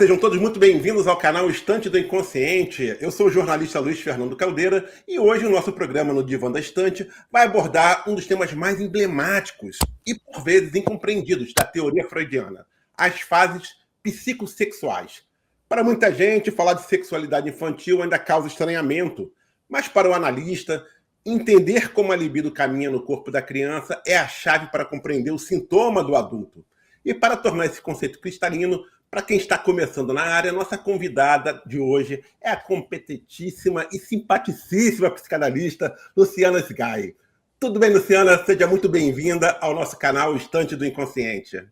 sejam todos muito bem-vindos ao canal Estante do Inconsciente. Eu sou o jornalista Luiz Fernando Caldeira e hoje o nosso programa no Divã da Estante vai abordar um dos temas mais emblemáticos e por vezes incompreendidos da teoria freudiana, as fases psicossexuais. Para muita gente, falar de sexualidade infantil ainda causa estranhamento, mas para o analista, entender como a libido caminha no corpo da criança é a chave para compreender o sintoma do adulto. E para tornar esse conceito cristalino, para quem está começando na área, nossa convidada de hoje é a competentíssima e simpaticíssima psicanalista Luciana Sgai. Tudo bem, Luciana? Seja muito bem-vinda ao nosso canal Estante do Inconsciente.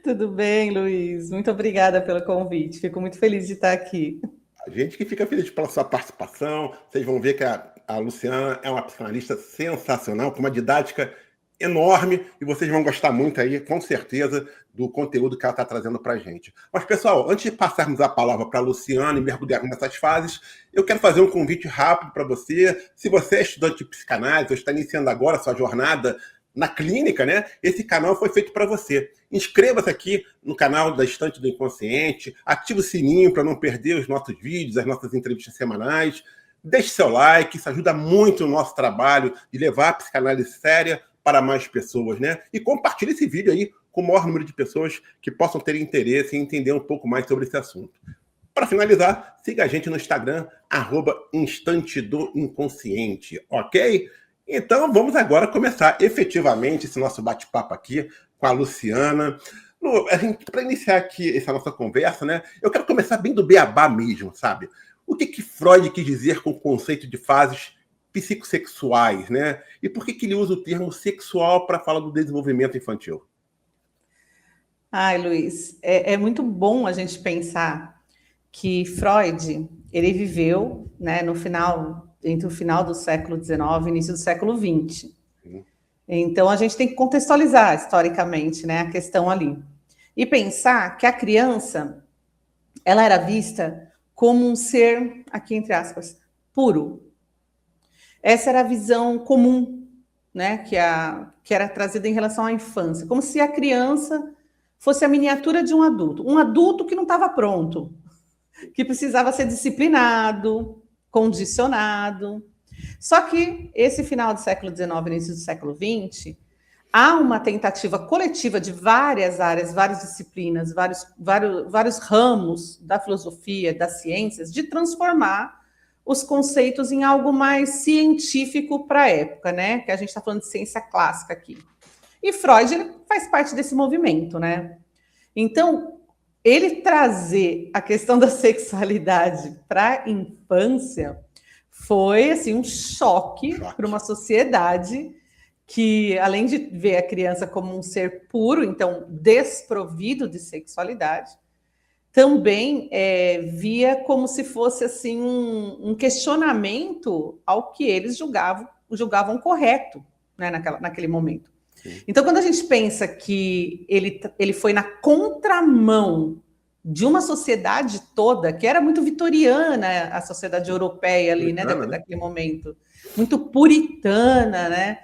Tudo bem, Luiz. Muito obrigada pelo convite. Fico muito feliz de estar aqui. A gente que fica feliz pela sua participação. Vocês vão ver que a Luciana é uma psicanalista sensacional, com uma didática enorme, e vocês vão gostar muito aí, com certeza, do conteúdo que ela está trazendo para a gente. Mas, pessoal, antes de passarmos a palavra para a Luciana e mergulharmos nessas fases, eu quero fazer um convite rápido para você. Se você é estudante de psicanálise ou está iniciando agora a sua jornada na clínica, né? Esse canal foi feito para você. Inscreva-se aqui no canal da Estante do Inconsciente, ative o sininho para não perder os nossos vídeos, as nossas entrevistas semanais, deixe seu like, isso ajuda muito o nosso trabalho de levar a psicanálise séria para mais pessoas, né? E compartilhe esse vídeo aí com o maior número de pessoas que possam ter interesse em entender um pouco mais sobre esse assunto. Para finalizar, siga a gente no Instagram, @Instante do Inconsciente, ok? Então, vamos agora começar efetivamente esse nosso bate-papo aqui com a Luciana. Para iniciar aqui essa nossa conversa, né? Eu quero começar bem do beabá mesmo, sabe? O que Freud quis dizer com o conceito de fases psicossexuais, né? E por que ele usa o termo sexual para falar do desenvolvimento infantil? Ai, Luiz, é muito bom a gente pensar que Freud, ele viveu, né, entre o final do século XIX e início do século XX. Então, a gente tem que contextualizar historicamente, né, a questão ali. E pensar que a criança, ela era vista como um ser, aqui entre aspas, puro. Essa era a visão comum, né, que era trazida em relação à infância, como se a criança fosse a miniatura de um adulto que não estava pronto, que precisava ser disciplinado, condicionado. Só que esse final do século XIX, início do século XX, há uma tentativa coletiva de várias áreas, várias disciplinas, vários ramos da filosofia, das ciências, de transformar os conceitos em algo mais científico para a época, né? Que a gente está falando de ciência clássica aqui. E Freud, ele faz parte desse movimento, né? Então, ele trazer a questão da sexualidade para a infância foi, assim, um choque para uma sociedade que, além de ver a criança como um ser puro, então desprovido de sexualidade, também via como se fosse assim um questionamento ao que eles julgavam correto, né, naquele momento. Sim. Então, quando a gente pensa que ele foi na contramão de uma sociedade toda, que era muito vitoriana, a sociedade europeia ali, né, daquele momento, muito puritana, né?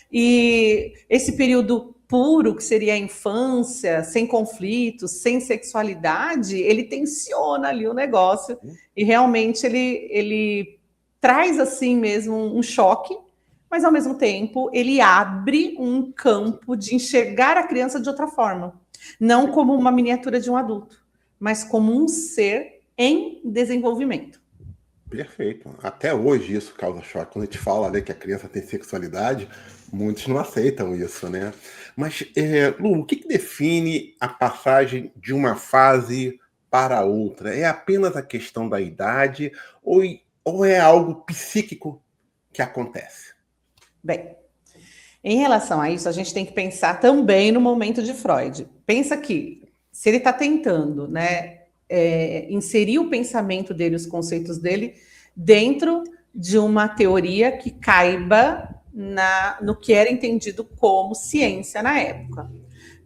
E esse período puro, que seria a infância, sem conflitos, sem sexualidade, ele tensiona ali o negócio e realmente ele traz assim mesmo um choque, mas ao mesmo tempo ele abre um campo de enxergar a criança de outra forma, não como uma miniatura de um adulto, mas como um ser em desenvolvimento. Perfeito. Até hoje isso causa choque. Quando a gente fala, né, que a criança tem sexualidade, muitos não aceitam isso, né? Mas, Lu, o que define a passagem de uma fase para outra? É apenas a questão da idade ou é algo psíquico que acontece? Bem, em relação a isso, a gente tem que pensar também no momento de Freud. Pensa que, se ele está tentando, né, inserir o pensamento dele, os conceitos dele, dentro de uma teoria que caiba no que era entendido como ciência na época.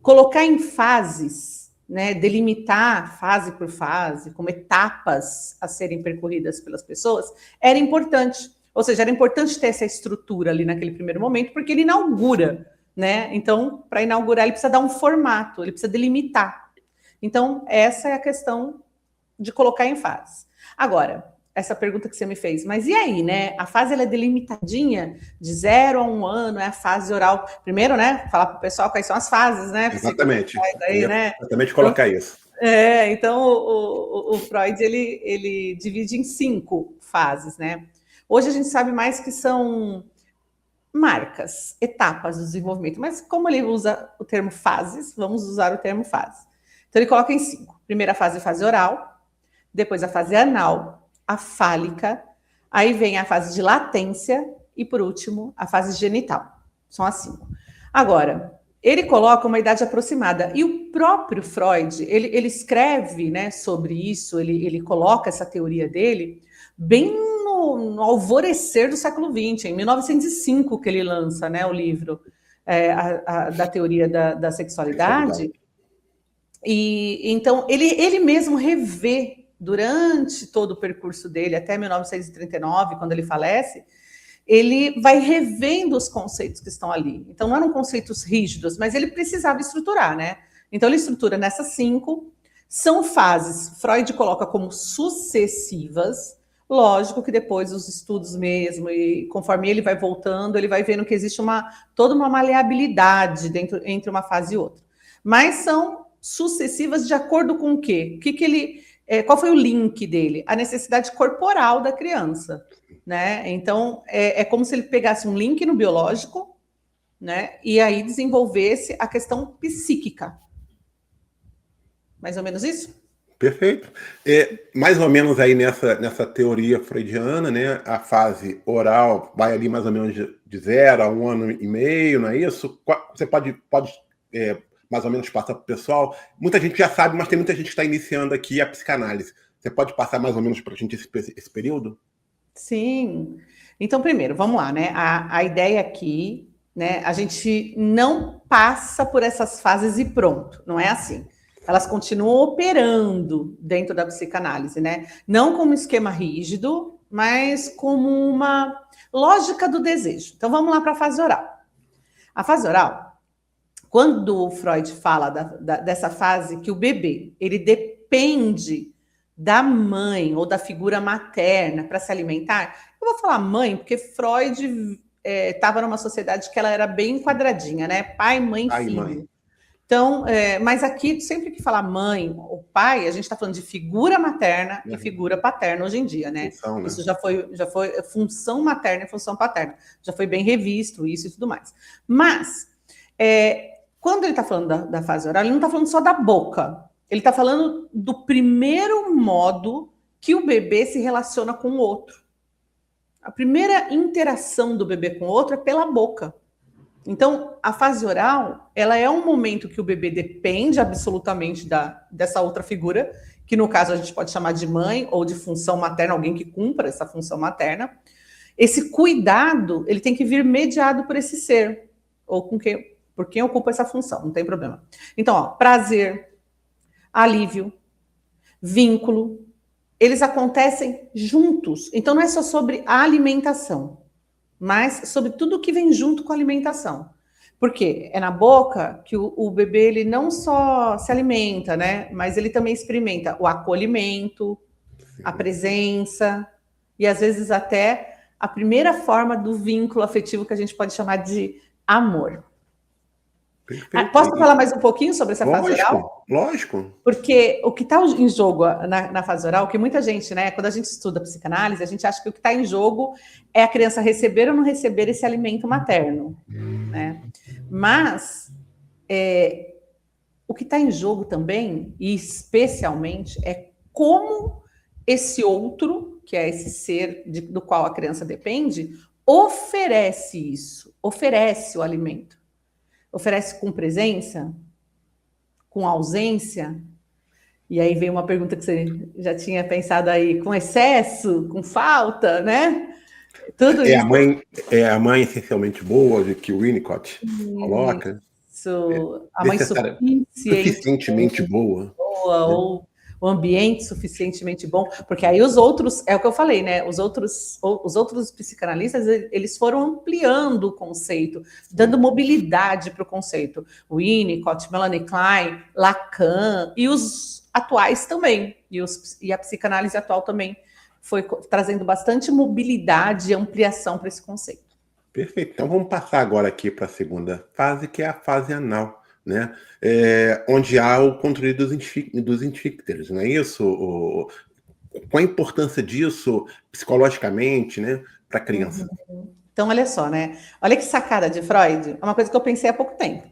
Colocar em fases, né, delimitar fase por fase, como etapas a serem percorridas pelas pessoas, era importante. Ou seja, era importante ter essa estrutura ali naquele primeiro momento, porque ele inaugura, né? Então, para inaugurar, ele precisa dar um formato, ele precisa delimitar. Então, essa é a questão de colocar em fases. Agora, essa pergunta que você me fez, mas e aí, né? A fase ela é delimitadinha de 0 a 1 ano, é a fase oral. Primeiro, né? Falar para o pessoal quais são as fases, né? Exatamente. Aí, né? Exatamente colocar isso. Então o Freud ele divide em 5 fases, né? Hoje a gente sabe mais que são marcas, etapas do desenvolvimento, mas como ele usa o termo fases, vamos usar o termo fase. Então ele coloca em 5. Primeira fase, fase oral, depois a fase anal, a fálica, aí vem a fase de latência e, por último, a fase genital. São as 5. Agora, ele coloca uma idade aproximada. E o próprio Freud, ele escreve, né, sobre isso, ele coloca essa teoria dele bem no alvorecer do século XX, em 1905 que ele lança, né, o livro da teoria da sexualidade. E então ele mesmo revê durante todo o percurso dele, até 1939, quando ele falece, ele vai revendo os conceitos que estão ali. Então, não eram conceitos rígidos, mas ele precisava estruturar, né? Então, ele estrutura nessas 5. São fases, Freud coloca como sucessivas. Lógico que depois os estudos mesmo, e conforme ele vai voltando, ele vai vendo que existe toda uma maleabilidade entre uma fase e outra. Mas são sucessivas de acordo com o quê? Qual foi o link dele? A necessidade corporal da criança. Né? Então, é como se ele pegasse um link no biológico, né? E aí desenvolvesse a questão psíquica. Mais ou menos isso? Perfeito. Mais ou menos aí nessa teoria freudiana, né? A fase oral vai ali mais ou menos de 0 a 1 ano e meio, não é isso? Você pode mais ou menos passar para o pessoal? Muita gente já sabe, mas tem muita gente que está iniciando aqui a psicanálise. Você pode passar mais ou menos para a gente esse período? Sim. Então, primeiro, vamos lá, né? A ideia aqui, né? A gente não passa por essas fases e pronto, não é assim. Elas continuam operando dentro da psicanálise, né? Não como um esquema rígido, mas como uma lógica do desejo. Então, vamos lá para a fase oral. A fase oral, quando o Freud fala dessa fase que o bebê, ele depende da mãe ou da figura materna para se alimentar, eu vou falar mãe, porque Freud estava numa sociedade que ela era bem quadradinha, né? Pai, mãe, filho. Mãe. Então, mas aqui, sempre que falar mãe ou pai, a gente está falando de figura materna e figura paterna hoje em dia, né? Função, né? Isso já foi função materna e função paterna. Já foi bem revisto isso e tudo mais. Mas, quando ele está falando da fase oral, ele não está falando só da boca. Ele está falando do primeiro modo que o bebê se relaciona com o outro. A primeira interação do bebê com o outro é pela boca. Então, a fase oral, ela é um momento que o bebê depende absolutamente dessa outra figura, que no caso a gente pode chamar de mãe ou de função materna, alguém que cumpra essa função materna. Esse cuidado, ele tem que vir mediado por esse ser, ou por quem ocupa essa função, não tem problema. Então, ó, prazer, alívio, vínculo, eles acontecem juntos. Então, não é só sobre a alimentação, mas sobre tudo que vem junto com a alimentação. Porque é na boca que o bebê ele não só se alimenta, né? Mas ele também experimenta o acolhimento, a presença e, às vezes, até a primeira forma do vínculo afetivo que a gente pode chamar de amor. Perfeito. Posso falar mais um pouquinho sobre essa fase oral? Lógico. Porque o que está em jogo na fase oral, que muita gente, né, quando a gente estuda psicanálise, a gente acha que o que está em jogo é a criança receber ou não receber esse alimento materno, né? Mas o que está em jogo também, e especialmente, é como esse outro, que é esse ser do qual a criança depende, oferece isso, oferece o alimento. Oferece com presença, com ausência, e aí vem uma pergunta que você já tinha pensado aí, com excesso, com falta, né? Tudo isso. A mãe essencialmente boa, de que o Winnicott coloca. Isso, a mãe suficientemente boa. Ou o ambiente suficientemente bom, porque aí os outros, é o que eu falei, né? Os outros psicanalistas, eles foram ampliando o conceito, dando mobilidade para o conceito. Winnicott, Melanie Klein, Lacan e os atuais também, e a psicanálise atual também foi trazendo bastante mobilidade e ampliação para esse conceito. Perfeito. Então vamos passar agora aqui para a segunda fase, que é a fase anal, né? Onde há o controle dos esfíncteres, não é isso? Qual a importância disso psicologicamente, né, para a criança? Então, olha só, né? Olha que sacada de Freud, é uma coisa que eu pensei há pouco tempo.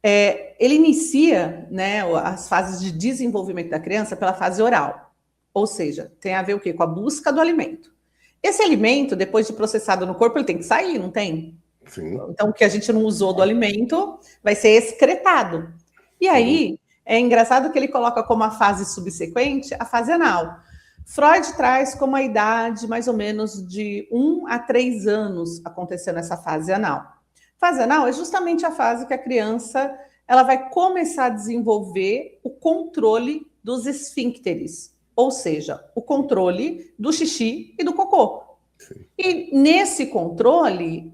Ele inicia, né, as fases de desenvolvimento da criança pela fase oral, ou seja, tem a ver o quê? Com a busca do alimento. Esse alimento, depois de processado no corpo, ele tem que sair, não tem? Sim. Então, o que a gente não usou do alimento vai ser excretado. E aí, é engraçado que ele coloca como a fase subsequente a fase anal. Freud traz como a idade mais ou menos de 1 a 3 anos acontecendo essa fase anal. Fase anal é justamente a fase que a criança ela vai começar a desenvolver o controle dos esfíncteres, ou seja, o controle do xixi e do cocô. Sim. E nesse controle,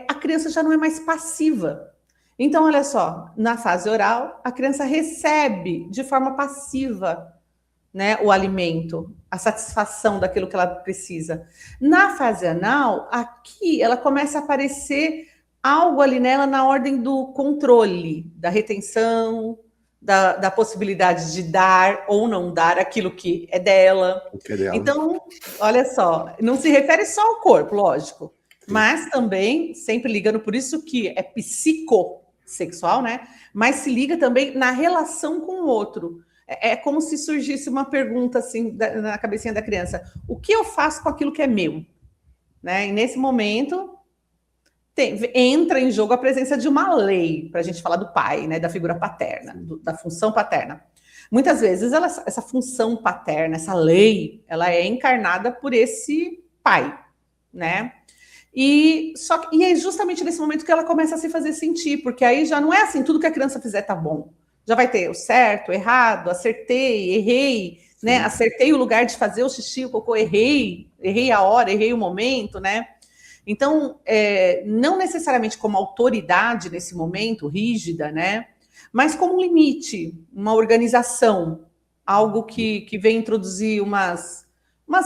a criança já não é mais passiva. Então, olha só, na fase oral, a criança recebe de forma passiva, né, o alimento, a satisfação daquilo que ela precisa. Na fase anal, aqui ela começa a aparecer algo ali nela na ordem do controle, da retenção, da possibilidade de dar ou não dar aquilo que é dela. Então, olha só, não se refere só ao corpo, lógico, mas também, sempre ligando, por isso que é psicossexual, né? Mas se liga também na relação com o outro. É como se surgisse uma pergunta assim na cabecinha da criança: o que eu faço com aquilo que é meu? Né? E nesse momento entra em jogo a presença de uma lei, para a gente falar do pai, né? Da figura paterna, da função paterna. Muitas vezes essa função paterna, essa lei, ela é encarnada por esse pai, né? E é justamente nesse momento que ela começa a se fazer sentir, porque aí já não é assim, tudo que a criança fizer tá bom. Já vai ter o certo, o errado, acertei, errei, né? Acertei o lugar de fazer o xixi, o cocô, errei a hora, errei o momento, né? Então, não necessariamente como autoridade nesse momento, rígida, né? Mas como um limite, uma organização, algo que vem introduzir umas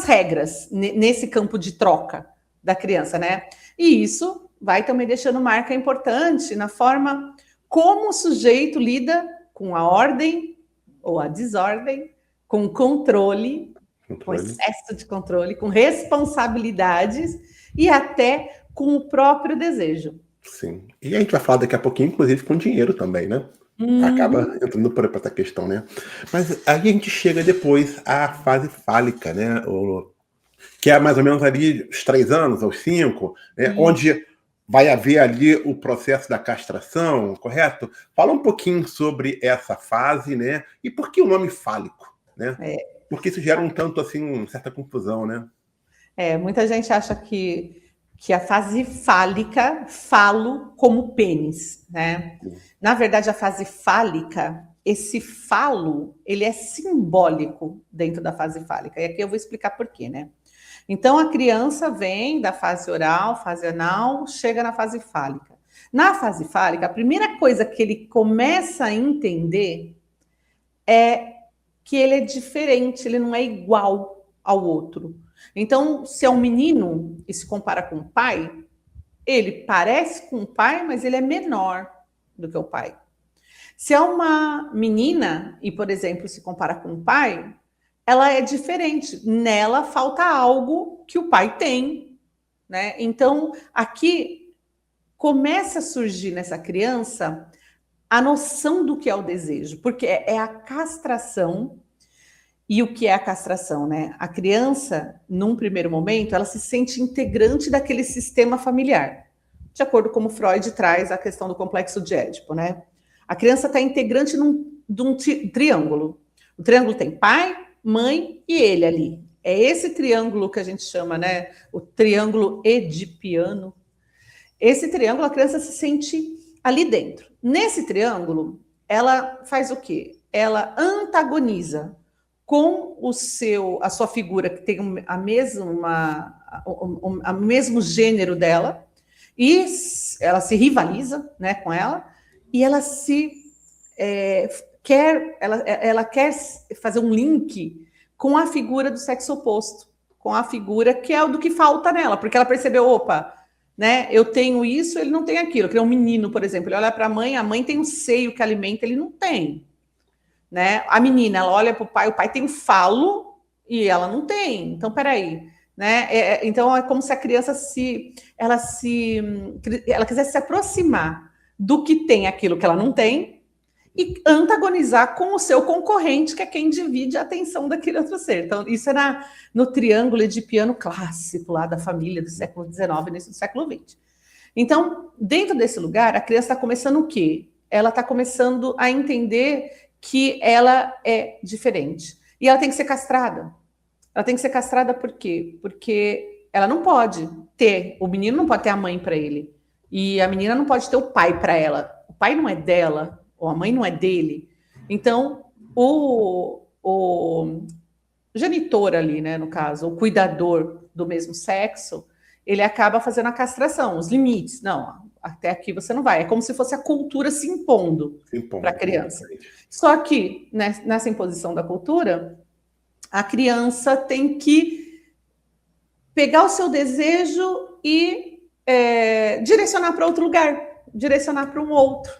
regras nesse campo de troca da criança, né? E isso vai também deixando marca importante na forma como o sujeito lida com a ordem ou a desordem, com controle, com excesso de controle, com responsabilidades e até com o próprio desejo. Sim. E a gente vai falar daqui a pouquinho, inclusive, com dinheiro também, né? Acaba entrando por essa questão, né? Mas aí a gente chega depois à fase fálica, né? Que é mais ou menos ali os 3 anos, aos 5, né? Onde vai haver ali o processo da castração, correto? Fala um pouquinho sobre essa fase, né? E por que o nome fálico, né? Porque isso gera um tanto, assim, certa confusão, né? Muita gente acha que a fase fálica, falo como pênis, né? Na verdade, a fase fálica, esse falo, ele é simbólico dentro da fase fálica. E aqui eu vou explicar por quê, né? Então, a criança vem da fase oral, fase anal, chega na fase fálica. Na fase fálica, a primeira coisa que ele começa a entender é que ele é diferente, ele não é igual ao outro. Então, se é um menino e se compara com o pai, ele parece com o pai, mas ele é menor do que o pai. Se é uma menina e, por exemplo, se compara com o pai, ela é diferente. Nela falta algo que o pai tem, né? Então, aqui começa a surgir nessa criança a noção do que é o desejo, porque é a castração. E o que é a castração, né? A criança, num primeiro momento, ela se sente integrante daquele sistema familiar. De acordo com como Freud traz a questão do complexo de Édipo, né? A criança está integrante de um triângulo. O triângulo tem pai, mãe e ele ali. É esse triângulo que a gente chama, né? O triângulo edipiano. Esse triângulo, a criança se sente ali dentro. Nesse triângulo, ela faz o quê? Ela antagoniza com a sua figura que tem o mesmo gênero dela, e ela se rivaliza, né, com ela, e ela ela quer fazer um link com a figura do sexo oposto, com a figura que é o do que falta nela, porque ela percebeu, opa, né, eu tenho isso, ele não tem aquilo. Que é um menino, por exemplo, ele olha para a mãe tem um seio que alimenta, ele não tem, né? A menina, ela olha para o pai tem um falo e ela não tem. Então, peraí, né? Então é como se a criança ela quisesse se aproximar do que tem aquilo que ela não tem e antagonizar com o seu concorrente, que é quem divide a atenção daquele outro ser. Então, isso era no triângulo edipiano clássico lá da família do século XIX, início do século XX. Então, dentro desse lugar, a criança está começando o quê? Ela está começando a entender que ela é diferente. E ela tem que ser castrada. Ela tem que ser castrada por quê? Porque ela não pode o menino não pode ter a mãe para ele. E a menina não pode ter o pai para ela. O pai não é dela, ou a mãe não é dele. Então, o genitor ali, né, no caso, o cuidador do mesmo sexo, ele acaba fazendo a castração, os limites. Não, até aqui você não vai. É como se fosse a cultura se impondo para a criança. Só que, né, nessa imposição da cultura, a criança tem que pegar o seu desejo e direcionar para outro lugar, direcionar para um outro,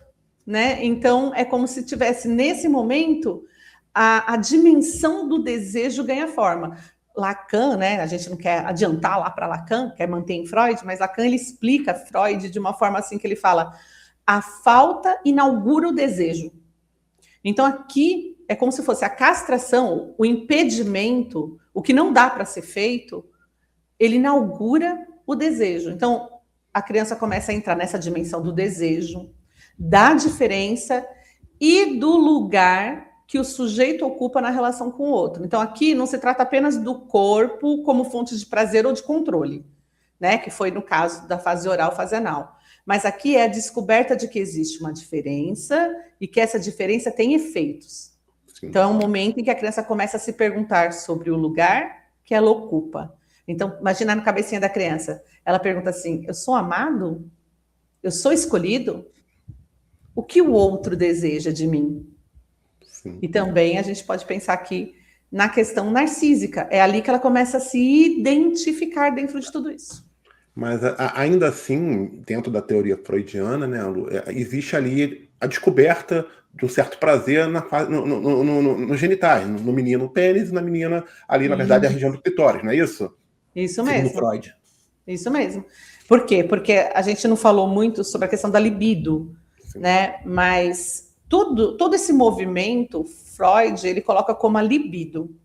né? Então, é como se tivesse, nesse momento, a dimensão do desejo ganha forma. Lacan, né? A gente não quer adiantar lá para Lacan, quer manter em Freud, mas Lacan ele explica Freud de uma forma assim que ele fala: a falta inaugura o desejo. Então aqui é como se fosse a castração, o impedimento, o que não dá para ser feito, ele inaugura o desejo. Então a criança começa a entrar nessa dimensão do desejo, da diferença e do lugar que o sujeito ocupa na relação com o outro. Então, aqui não se trata apenas do corpo como fonte de prazer ou de controle, né? Que foi no caso da fase oral, fase anal. Mas aqui é a descoberta de que existe uma diferença e que essa diferença tem efeitos. Sim. Então, é um momento em que a criança começa a se perguntar sobre o lugar que ela ocupa. Então, imagina na cabecinha da criança. Ela pergunta assim: eu sou amado? Eu sou escolhido? O que o outro deseja de mim? Sim. E também a gente pode pensar aqui na questão narcísica. É ali que ela começa a se identificar dentro de tudo isso. Mas ainda assim, dentro da teoria freudiana, né, existe ali a descoberta de um certo prazer no genitais, no menino o pênis e na menina ali, na verdade, a região do clitóris, não é isso? Isso mesmo. Segundo Freud. Isso mesmo. Por quê? Porque a gente não falou muito sobre a questão da libido, sim, né? Mas todo esse movimento, Freud, ele coloca como a libido,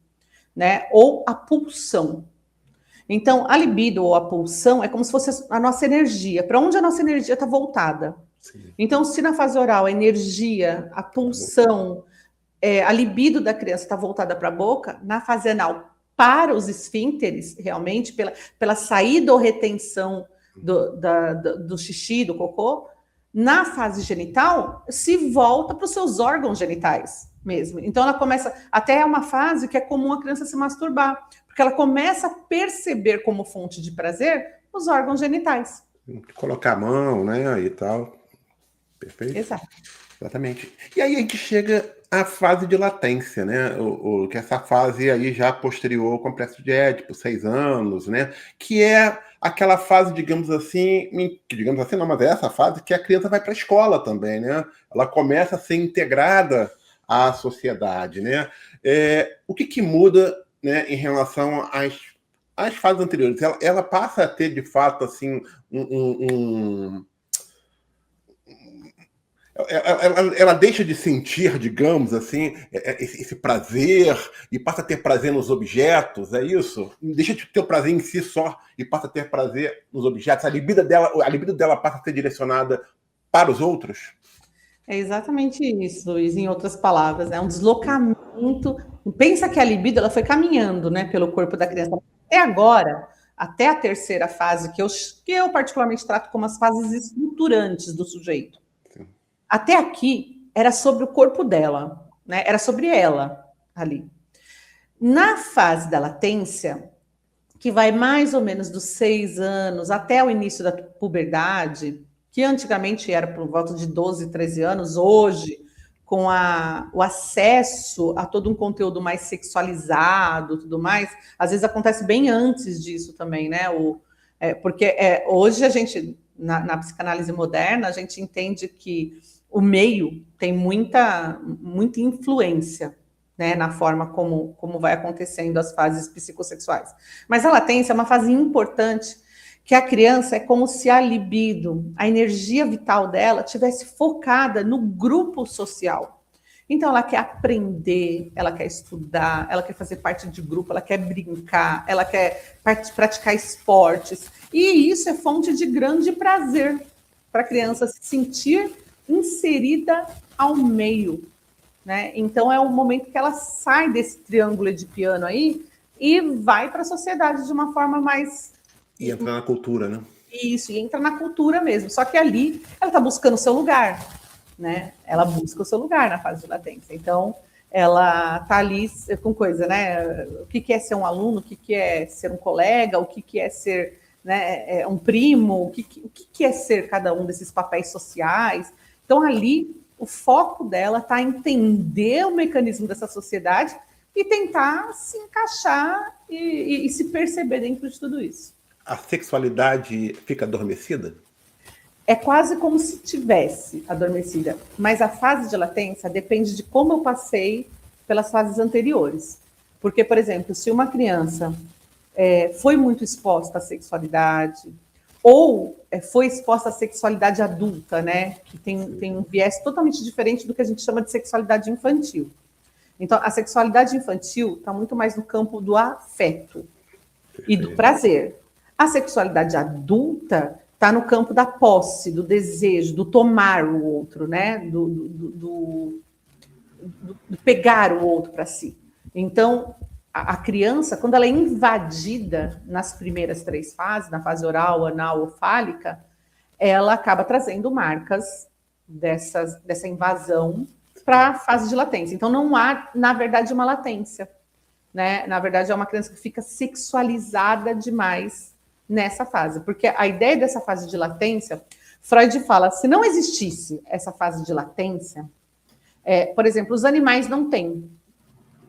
né? Ou a pulsão. Então, a libido ou a pulsão é como se fosse a nossa energia. Para onde a nossa energia está voltada? Sim. Então, se na fase oral a energia, a pulsão, a libido da criança está voltada para a boca, na fase anal para os esfíncteres, realmente, pela saída ou retenção do xixi, do cocô, na fase genital, se volta para os seus órgãos genitais mesmo. Então, ela começa, até é uma fase que é comum a criança se masturbar, porque ela começa a perceber como fonte de prazer os órgãos genitais. Colocar a mão, né, e tal. Perfeito? Exato. Exatamente. E aí a gente chega à fase de latência, né? Que essa fase aí já posterior ao complexo de Édipo, 6 anos, né? Que é aquela fase, digamos assim, não, mas é essa fase que a criança vai para a escola também, né? Ela começa a ser integrada à sociedade, né? O que muda, né, em relação às fases anteriores? Ela passa a ter, de fato, assim, ela deixa de sentir, digamos assim, esse prazer e passa a ter prazer nos objetos, é isso? Deixa de ter o prazer em si só e passa a ter prazer nos objetos. A libido dela passa a ser direcionada para os outros? É exatamente isso, Luiz, em outras palavras, é um deslocamento. Pensa que a libido ela foi caminhando, né, pelo corpo da criança. Até agora, até a terceira fase, que eu particularmente trato como as fases estruturantes do sujeito. Sim. Até aqui era sobre o corpo dela, né? Era sobre ela ali. Na fase da latência, que vai mais ou menos dos 6 anos até o início da puberdade, que antigamente era por volta de 12, 13 anos, hoje, com o acesso a todo um conteúdo mais sexualizado, tudo mais, às vezes acontece bem antes disso também, né? Porque hoje a gente, na psicanálise moderna, a gente entende que o meio tem muita influência, né, na forma como vai acontecendo as fases psicossexuais. Mas a latência é uma fase importante, que a criança é como se a libido, a energia vital dela, tivesse focada no grupo social. Então, ela quer aprender, ela quer estudar, ela quer fazer parte de grupo, ela quer brincar, ela quer praticar esportes. E isso é fonte de grande prazer para a criança se sentir inserida ao meio, né? Então é o momento que ela sai desse triângulo de piano aí e vai para a sociedade de uma forma mais... E entra na cultura, né? Isso, e entra na cultura mesmo. Só que ali ela está buscando o seu lugar, né? Ela busca o seu lugar na fase de latência. Então ela está ali com coisa, né? O que é ser um aluno, o que é ser um colega, o que é ser, né, um primo, o que é ser cada um desses papéis sociais. Então ali o foco dela está em entender o mecanismo dessa sociedade e tentar se encaixar e se perceber dentro de tudo isso. A sexualidade fica adormecida? É quase como se tivesse adormecida, mas a fase de latência depende de como eu passei pelas fases anteriores. Porque, por exemplo, se uma criança foi muito exposta à sexualidade, ou foi exposta à sexualidade adulta, né? Que tem um viés totalmente diferente do que a gente chama de sexualidade infantil. Então, a sexualidade infantil está muito mais no campo do afeto e do prazer. A sexualidade adulta está no campo da posse, do desejo, do tomar o outro, né? Do pegar o outro para si. Então, a criança, quando ela é invadida nas primeiras 3 fases, na fase oral, anal ou fálica, ela acaba trazendo marcas dessa invasão para a fase de latência. Então, não há, na verdade, uma latência, né? Na verdade, é uma criança que fica sexualizada demais nessa fase. Porque a ideia dessa fase de latência, Freud fala, se não existisse essa fase de latência, por exemplo, os animais não têm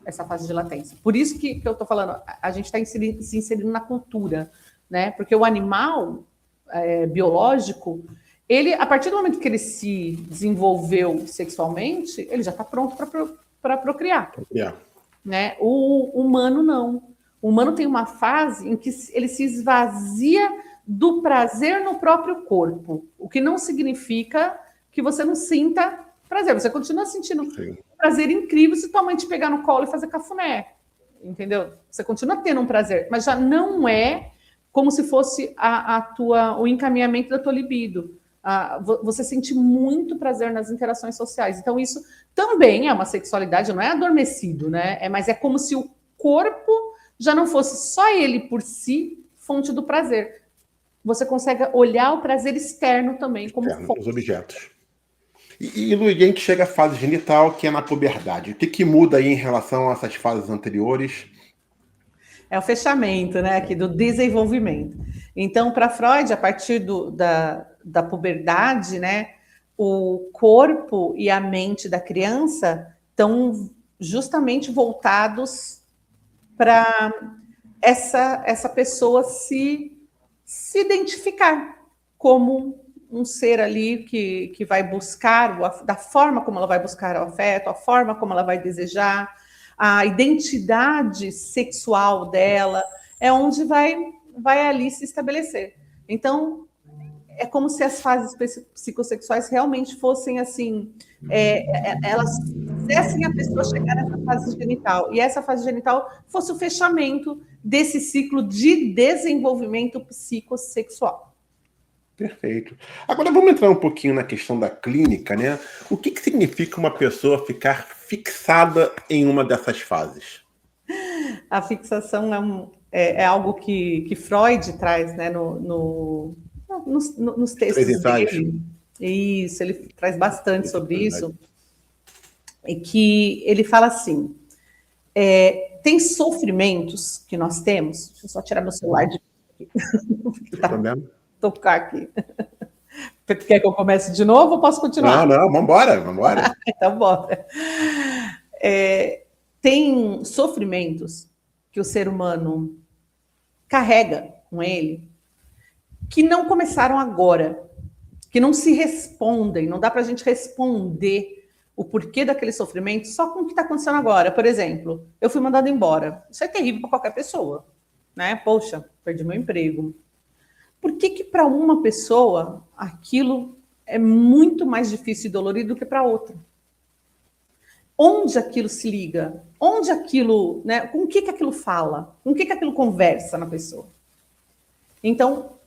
essa fase de latência. Por isso que eu estou falando, a gente está se inserindo na cultura, né? Porque o animal biológico, ele, a partir do momento que ele se desenvolveu sexualmente, ele já está pronto para procriar. Yeah. Né? O humano não. O humano tem uma fase em que ele se esvazia do prazer no próprio corpo, o que não significa que você não sinta prazer. Você continua sentindo um prazer incrível se tua mãe te pegar no colo e fazer cafuné, entendeu? Você continua tendo um prazer, mas já não é como se fosse o encaminhamento da tua libido. Você sente muito prazer nas interações sociais. Então, isso também é uma sexualidade, não é adormecido, né? Mas é como se o corpo já não fosse só ele por si fonte do prazer. Você consegue olhar o prazer externo também como fonte. Os objetos. E Luiz, a gente chega à fase genital, que é na puberdade. O que muda aí em relação a essas fases anteriores? É o fechamento, né, aqui do desenvolvimento. Então, para Freud, a partir da puberdade, né, o corpo e a mente da criança estão justamente voltados para essa pessoa se identificar como um ser ali que vai buscar, da forma como ela vai buscar o afeto, a forma como ela vai desejar, a identidade sexual dela, é onde vai ali se estabelecer. Então, é como se as fases psicossexuais realmente fossem assim, elas fizessem a pessoa chegar nessa fase genital, e essa fase genital fosse o fechamento desse ciclo de desenvolvimento psicossexual. Perfeito. Agora vamos entrar um pouquinho na questão da clínica, né? O que significa uma pessoa ficar fixada em uma dessas fases? A fixação é algo que Freud traz, né, nos textos dele. Isso, ele traz bastante sobre isso. E que ele fala assim, Tem sofrimentos que nós temos. Deixa eu só tirar meu celular de tá, tocar aqui. Quer que eu comece de novo ou posso continuar? Não, vambora. Então, bora. Tem sofrimentos que o ser humano carrega com ele que não começaram agora, que não se respondem, não dá para a gente responder o porquê daquele sofrimento só com o que está acontecendo agora. Por exemplo, eu fui mandada embora. Isso é terrível para qualquer pessoa, né? Poxa, perdi meu emprego. Por que para uma pessoa aquilo é muito mais difícil e dolorido do que para outra? Onde aquilo se liga? Onde aquilo, né? Com o que aquilo fala? Com o que aquilo conversa na pessoa? Então,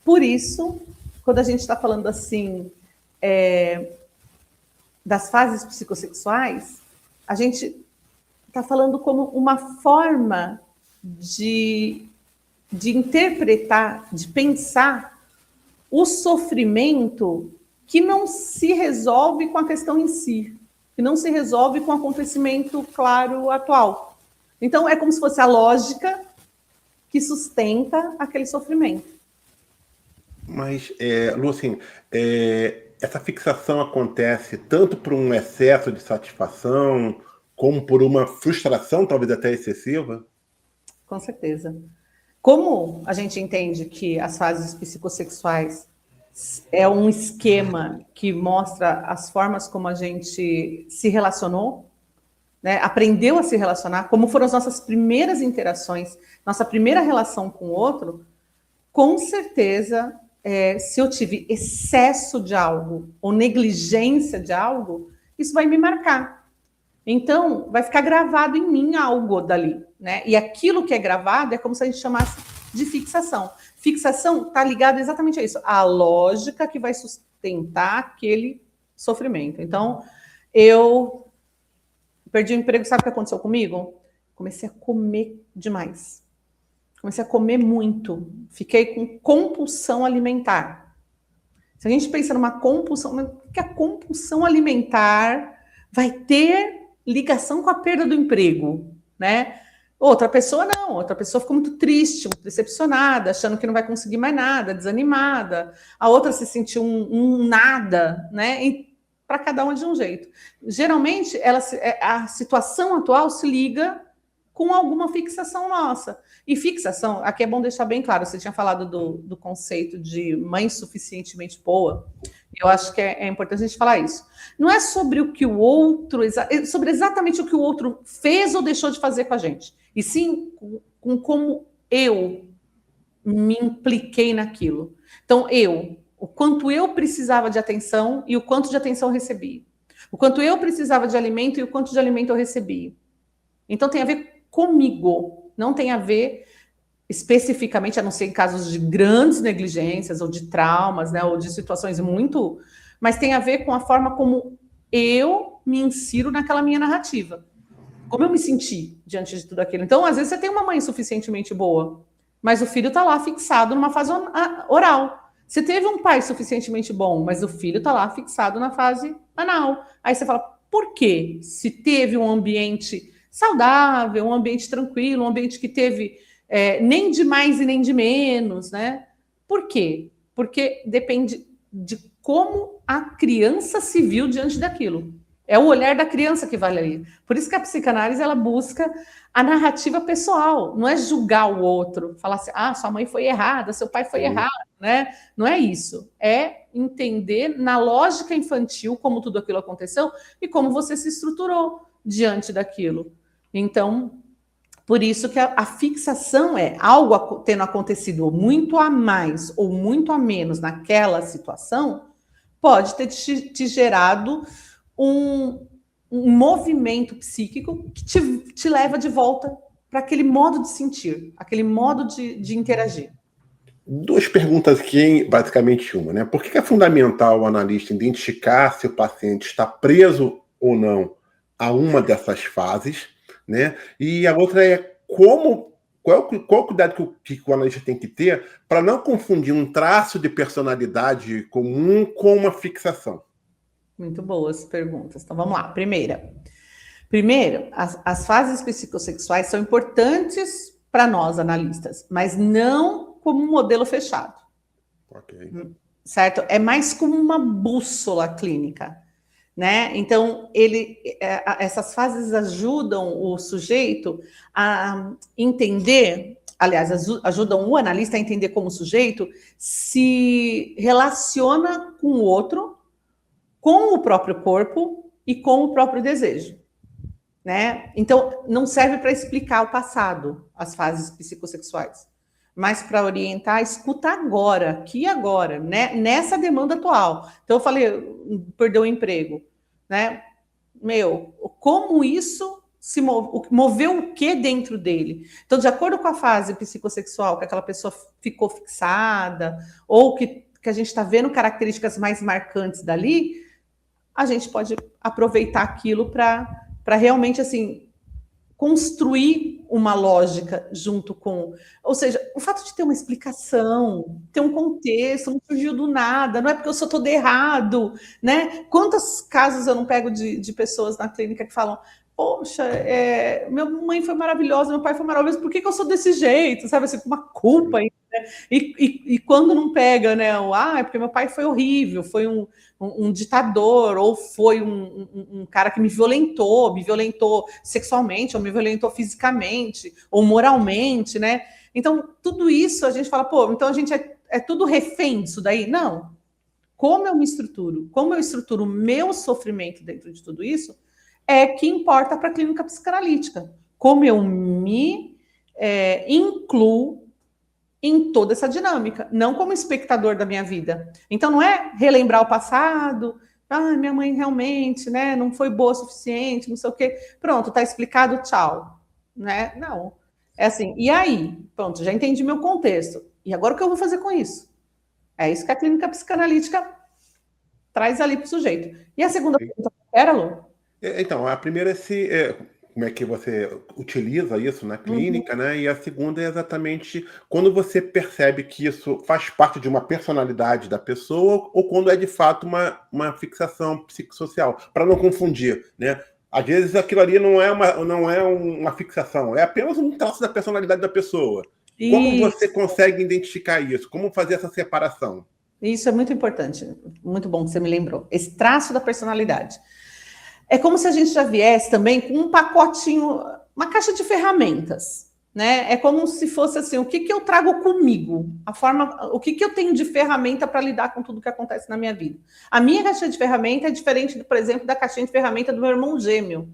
por isso, quando a gente está falando assim das fases psicossexuais, a gente está falando como uma forma de interpretar, de pensar o sofrimento que não se resolve com a questão em si, que não se resolve com o acontecimento claro atual. Então, é como se fosse a lógica que sustenta aquele sofrimento. Mas, Lu, assim, essa fixação acontece tanto por um excesso de satisfação, como por uma frustração, talvez até excessiva? Com certeza. Como a gente entende que as fases psicossexuais é um esquema que mostra as formas como a gente se relacionou, né? Aprendeu a se relacionar, como foram as nossas primeiras interações, nossa primeira relação com o outro, com certeza, se eu tive excesso de algo ou negligência de algo, isso vai me marcar. Então, vai ficar gravado em mim algo dali, né? E aquilo que é gravado é como se a gente chamasse de fixação. Fixação está ligada exatamente a isso, a lógica que vai sustentar aquele sofrimento. Então, eu perdi o emprego, sabe o que aconteceu comigo? Comecei a comer demais. Comecei a comer muito. Fiquei com compulsão alimentar. Se a gente pensa numa compulsão, o que a compulsão alimentar vai ter ligação com a perda do emprego, né? Outra pessoa não, outra pessoa ficou muito triste, muito decepcionada, achando que não vai conseguir mais nada, desanimada. A outra se sentiu um nada, né? E para cada uma de um jeito. Geralmente, a situação atual se liga com alguma fixação nossa. E fixação, aqui é bom deixar bem claro, você tinha falado do conceito de mãe suficientemente boa, eu acho que é importante a gente falar isso. Não é sobre o que o outro, sobre exatamente o que o outro fez ou deixou de fazer com a gente, e sim com como eu me impliquei naquilo. Então, o quanto eu precisava de atenção e o quanto de atenção eu recebi. O quanto eu precisava de alimento e o quanto de alimento eu recebi. Então, tem a ver comigo, não tem a ver especificamente, a não ser em casos de grandes negligências ou de traumas, né, ou de situações muito... Mas tem a ver com a forma como eu me insiro naquela minha narrativa. Como eu me senti diante de tudo aquilo. Então, às vezes, você tem uma mãe suficientemente boa, mas o filho está lá fixado numa fase oral. Você teve um pai suficientemente bom, mas o filho está lá fixado na fase anal. Aí você fala, por quê? Se teve um ambiente saudável, um ambiente tranquilo, um ambiente que teve nem de mais e nem de menos, né? Por quê? Porque depende de como a criança se viu diante daquilo. É o olhar da criança que vale ali. Por isso que a psicanálise, ela busca a narrativa pessoal, não é julgar o outro, falar assim, sua mãe foi errada, seu pai foi errado, né? Não é isso. É entender na lógica infantil como tudo aquilo aconteceu e como você se estruturou diante daquilo. Então, por isso que a fixação é algo tendo acontecido muito a mais ou muito a menos naquela situação, pode ter te gerado um movimento psíquico que te leva de volta para aquele modo de sentir, aquele modo de interagir. Duas perguntas aqui, basicamente uma, né? Por que é fundamental o analista identificar se o paciente está preso ou não a uma dessas fases, né? E a outra é qual o cuidado que o analista tem que ter para não confundir um traço de personalidade comum com uma fixação? Muito boas perguntas. Então, vamos lá. Primeira Primeiro, as fases psicossexuais são importantes para nós, analistas, mas não como um modelo fechado. Ok. Certo? É mais como uma bússola clínica, né? Então, essas fases ajudam o sujeito a entender, aliás, ajudam o analista a entender como o sujeito se relaciona com o outro, com o próprio corpo e com o próprio desejo, né? Então, não serve para explicar o passado, as fases psicossexuais, mas para orientar, escuta agora, aqui e agora, né? Nessa demanda atual. Então, eu falei, perdeu o emprego, né? Como isso se moveu o que dentro dele? Então, de acordo com a fase psicossexual, que aquela pessoa ficou fixada, ou que a gente está vendo características mais marcantes dali, a gente pode aproveitar aquilo para realmente, assim, construir uma lógica junto com... Ou seja, o fato de ter uma explicação, ter um contexto, não surgiu do nada, não é porque eu sou todo errado, né? Quantos casos eu não pego de pessoas na clínica que falam, poxa, minha mãe foi maravilhosa, meu pai foi maravilhoso, por que eu sou desse jeito? Sabe, assim, com uma culpa aí, né? E quando não pega, né? É porque meu pai foi horrível, foi um ditador, ou foi um cara que me violentou sexualmente, ou me violentou fisicamente, ou moralmente, né? Então, tudo isso a gente fala, então a gente é tudo refém disso daí? Não. Como eu me estruturo? Como eu estruturo o meu sofrimento dentro de tudo isso é que importa para a clínica psicanalítica. Como eu me incluo em toda essa dinâmica, não como espectador da minha vida. Então, não é relembrar o passado, minha mãe realmente, né, não foi boa o suficiente, não sei o quê. Pronto, tá explicado, tchau. Né? Não. É assim, e aí? Pronto, já entendi meu contexto. E agora o que eu vou fazer com isso? É isso que a clínica psicanalítica traz ali para o sujeito. E a segunda pergunta era, Lu? Então, a primeira é como é que você utiliza isso na clínica, né? E a segunda é exatamente quando você percebe que isso faz parte de uma personalidade da pessoa ou quando é de fato uma fixação psicossocial, para não confundir, né? Às vezes aquilo ali não é uma fixação, é apenas um traço da personalidade da pessoa. Como você consegue identificar isso? Como fazer essa separação? Isso é muito importante, muito bom que você me lembrou. Esse traço da personalidade. É como se a gente já viesse também com um pacotinho, uma caixa de ferramentas, né? É como se fosse assim, o que eu trago comigo? O que eu tenho de ferramenta para lidar com tudo que acontece na minha vida? A minha caixa de ferramenta é diferente, por exemplo, da caixinha de ferramenta do meu irmão gêmeo.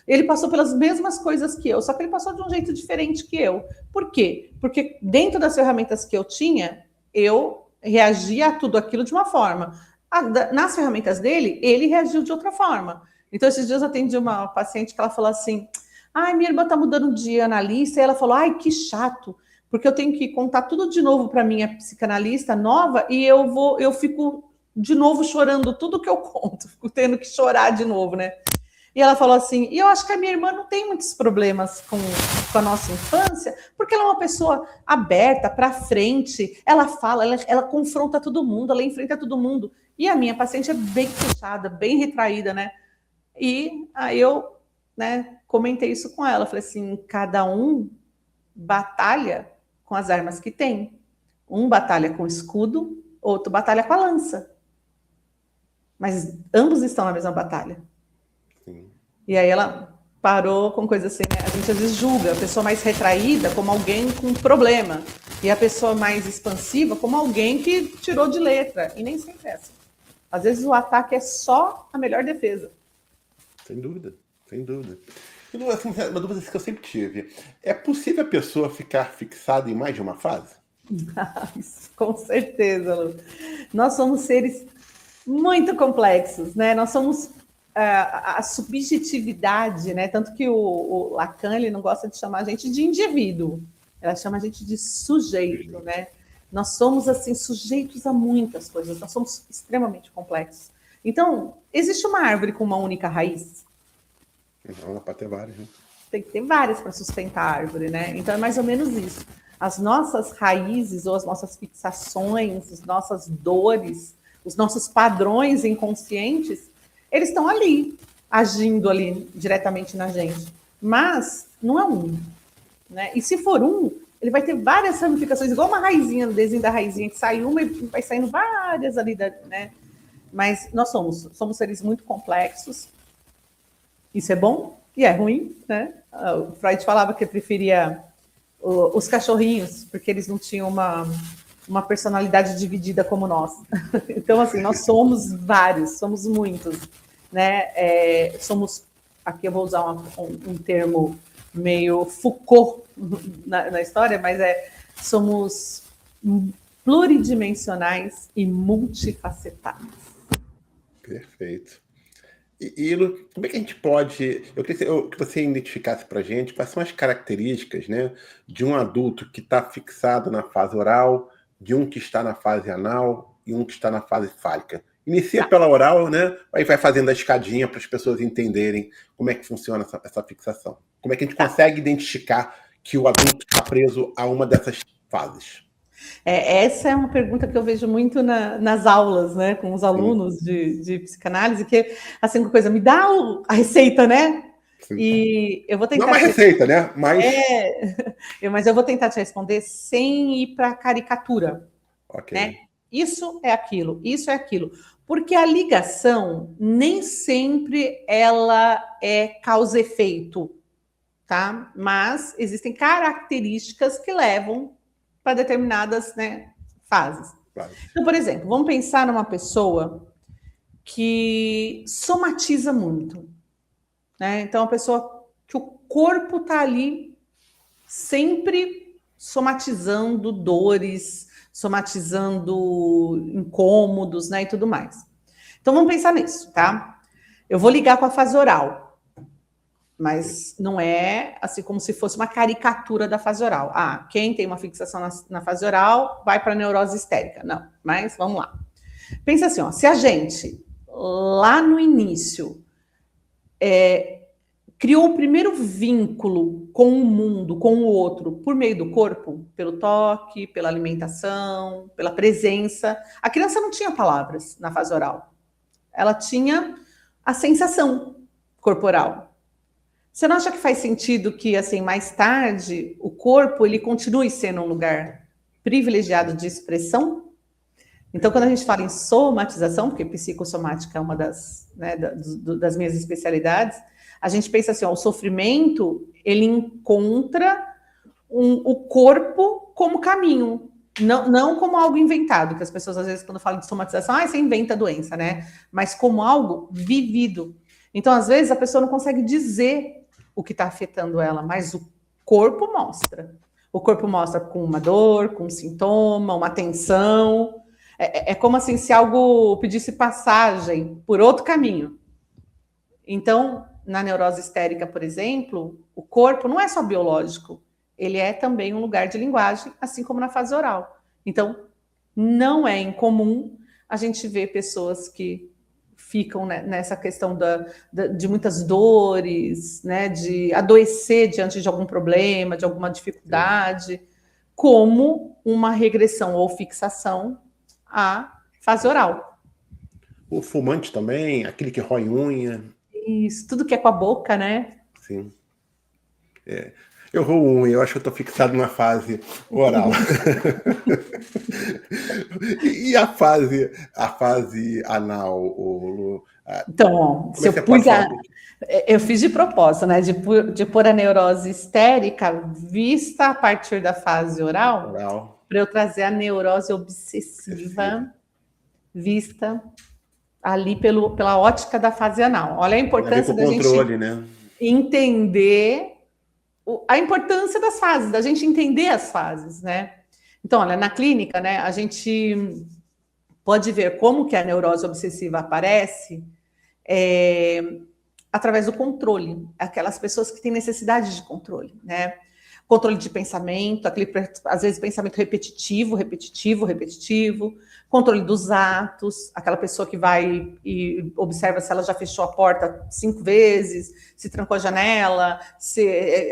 Ele passou pelas mesmas coisas que eu, só que ele passou de um jeito diferente que eu. Por quê? Porque dentro das ferramentas que eu tinha, eu reagia a tudo aquilo de uma forma. Nas ferramentas dele, ele reagiu de outra forma. Então, esses dias eu atendi uma paciente que ela falou assim, minha irmã tá mudando de analista, e ela falou, que chato, porque eu tenho que contar tudo de novo para minha psicanalista nova, e eu fico de novo chorando tudo que eu conto, fico tendo que chorar de novo, né? E ela falou assim, e eu acho que a minha irmã não tem muitos problemas com a nossa infância, porque ela é uma pessoa aberta, para frente, ela fala, ela confronta todo mundo, ela enfrenta todo mundo. E a minha paciente é bem fechada, bem retraída, né? E aí eu, né, comentei isso com ela. Falei assim, cada um batalha com as armas que tem. Um batalha com o escudo, outro batalha com a lança. Mas ambos estão na mesma batalha. Sim. E aí ela parou com coisa assim, né? A gente às vezes julga a pessoa mais retraída como alguém com problema. E a pessoa mais expansiva como alguém que tirou de letra. E nem sempre é assim. Às vezes o ataque é só a melhor defesa. Sem dúvida, sem dúvida. Uma dúvida que eu sempre tive. É possível a pessoa ficar fixada em mais de uma fase? Com certeza, Lu. Nós somos seres muito complexos, né? Nós somos a subjetividade, né? Tanto que o Lacan, ele não gosta de chamar a gente de indivíduo. Ela chama a gente de sujeito, né? Nós somos, assim, sujeitos a muitas coisas. Nós somos extremamente complexos. Então, existe uma árvore com uma única raiz? Não, para ter várias, né? Tem que ter várias para sustentar a árvore, né? Então, é mais ou menos isso. As nossas raízes ou as nossas fixações, as nossas dores, os nossos padrões inconscientes, eles estão ali. agindo ali diretamente na gente. Mas não é um, né? E se for um, ele vai ter várias ramificações, igual uma raizinha, no desenho da raizinha, que sai uma e vai saindo várias ali, né? Mas nós somos seres muito complexos. Isso é bom e é ruim, né? O Freud falava que preferia os cachorrinhos, porque eles não tinham uma personalidade dividida como nós. Então, assim, nós somos vários, somos muitos, né? Somos, aqui eu vou usar um termo meio Foucault na história, mas somos pluridimensionais e multifacetados. Perfeito. E Lu, como é que a gente pode... Eu queria que você identificasse para a gente quais são as características, né, de um adulto que está fixado na fase oral, de um que está na fase anal e um que está na fase fálica. Inicia pela oral, né? Aí vai fazendo a escadinha para as pessoas entenderem como é que funciona essa fixação. Como é que a gente consegue identificar que o adulto está preso a uma dessas fases? Essa é uma pergunta que eu vejo muito nas aulas, né, com os alunos de psicanálise, que, assim, uma coisa, me dá a receita, né? Sim. E eu vou tentar... Não é uma receita, né? Mas eu vou tentar te responder sem ir para a caricatura. Ok. Né? Isso é aquilo, isso é aquilo. Porque a ligação nem sempre ela é causa e efeito, tá? Mas existem características que levam para determinadas, né, fases. Claro. Então, por exemplo, vamos pensar numa pessoa que somatiza muito, né? Então, uma pessoa que o corpo está ali sempre somatizando dores, somatizando incômodos, né, e tudo mais. Então, vamos pensar nisso, tá? Eu vou ligar com a fase oral, mas não é assim como se fosse uma caricatura da fase oral. Ah, quem tem uma fixação na fase oral vai para a neurose histérica. Não, mas vamos lá. Pensa assim, ó, se a gente, lá no início, criou o primeiro vínculo com o mundo, com o outro, por meio do corpo, pelo toque, pela alimentação, pela presença. A criança não tinha palavras na fase oral. Ela tinha a sensação corporal. Você não acha que faz sentido que, assim, mais tarde, o corpo ele continue sendo um lugar privilegiado de expressão? Então, quando a gente fala em somatização, porque psicossomática é uma das minhas especialidades, a gente pensa assim, ó, o sofrimento, ele encontra o corpo como caminho, não como algo inventado, que as pessoas, às vezes, quando falam de somatização, você inventa a doença, né? Mas como algo vivido. Então, às vezes, a pessoa não consegue dizer o que está afetando ela, mas o corpo mostra. O corpo mostra com uma dor, com um sintoma, uma tensão. É como assim, se algo pedisse passagem por outro caminho. Então, na neurose histérica, por exemplo, o corpo não é só biológico, ele é também um lugar de linguagem, assim como na fase oral. Então, não é incomum a gente ver pessoas que ficam, né, nessa questão de muitas dores, né, de adoecer diante de algum problema, de alguma dificuldade, como uma regressão ou fixação à fase oral. O fumante também, aquele que rói unha. Isso, tudo que é com a boca, né? Sim. Eu roo unha, eu acho que eu estou fixado na fase oral. E a fase anal, Lu? Então, ó, se eu pus eu fiz de propósito, né? De pôr a neurose histérica vista a partir da fase oral. Para eu trazer a neurose obsessiva vista ali pela ótica da fase anal. Olha a importância da gente entender a importância das fases, da gente entender as fases, né? Então, olha, na clínica, né, a gente pode ver como que a neurose obsessiva aparece através do controle, aquelas pessoas que têm necessidade de controle, né? Controle de pensamento, às vezes pensamento repetitivo, controle dos atos, aquela pessoa que vai e observa se ela já fechou a porta 5 vezes, se trancou a janela,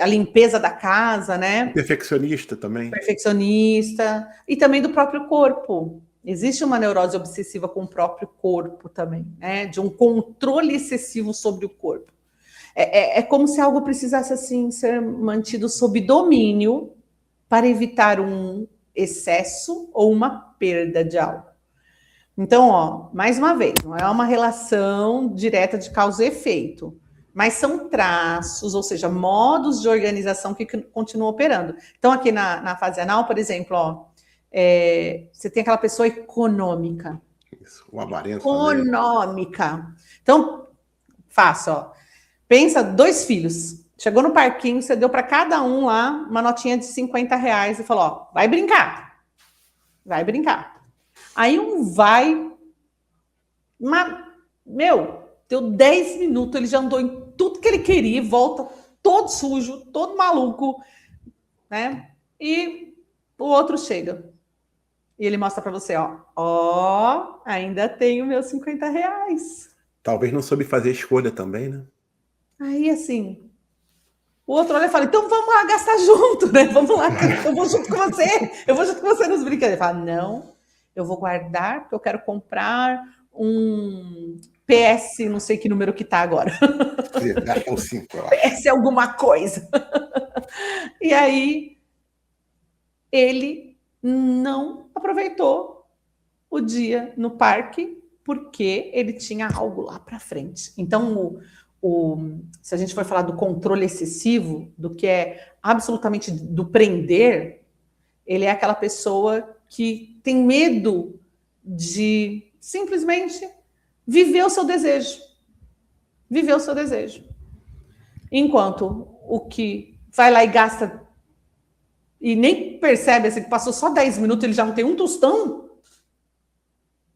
a limpeza da casa, né? Perfeccionista também. Perfeccionista, e também do próprio corpo, Existe uma neurose obsessiva com o próprio corpo também, né? De um controle excessivo sobre o corpo. É como se algo precisasse, assim, ser mantido sob domínio para evitar um excesso ou uma perda de algo. Então, ó, mais uma vez, não é uma relação direta de causa e efeito, mas são traços, ou seja, modos de organização que continuam operando. Então, aqui na fase anal, por exemplo, ó, você tem aquela pessoa econômica. Isso, o avarento. Econômica. Então, faça, ó. Pensa, 2 filhos. Chegou no parquinho, você deu para cada um lá uma notinha de R$50 e falou, ó, vai brincar. Vai brincar. Aí um vai, deu 10 minutos, ele já andou em tudo que ele queria e volta todo sujo, todo maluco, né? E o outro chega. E ele mostra para você, ó, ainda tenho meus R$50. Talvez não soube fazer escolha também, né? Aí, assim, o outro olha e fala, então vamos lá gastar junto, né? Vamos lá, eu vou junto com você nos brinquedos. Ele fala, não, eu vou guardar, porque eu quero comprar um PS, não sei que número que tá agora. É o 5, eu acho. PS alguma coisa. E aí, ele não aproveitou o dia no parque, porque ele tinha algo lá para frente. Então, se a gente for falar do controle excessivo, do que é absolutamente do prender, ele é aquela pessoa que tem medo de simplesmente viver o seu desejo. Viver o seu desejo. Enquanto o que vai lá e gasta e nem percebe assim, que passou só 10 minutos, ele já não tem um tostão,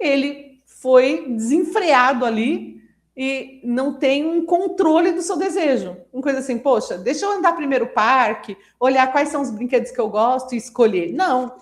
ele foi desenfreado ali e não tem um controle do seu desejo. Uma coisa assim, poxa, deixa eu andar primeiro o parque, olhar quais são os brinquedos que eu gosto e escolher. Não,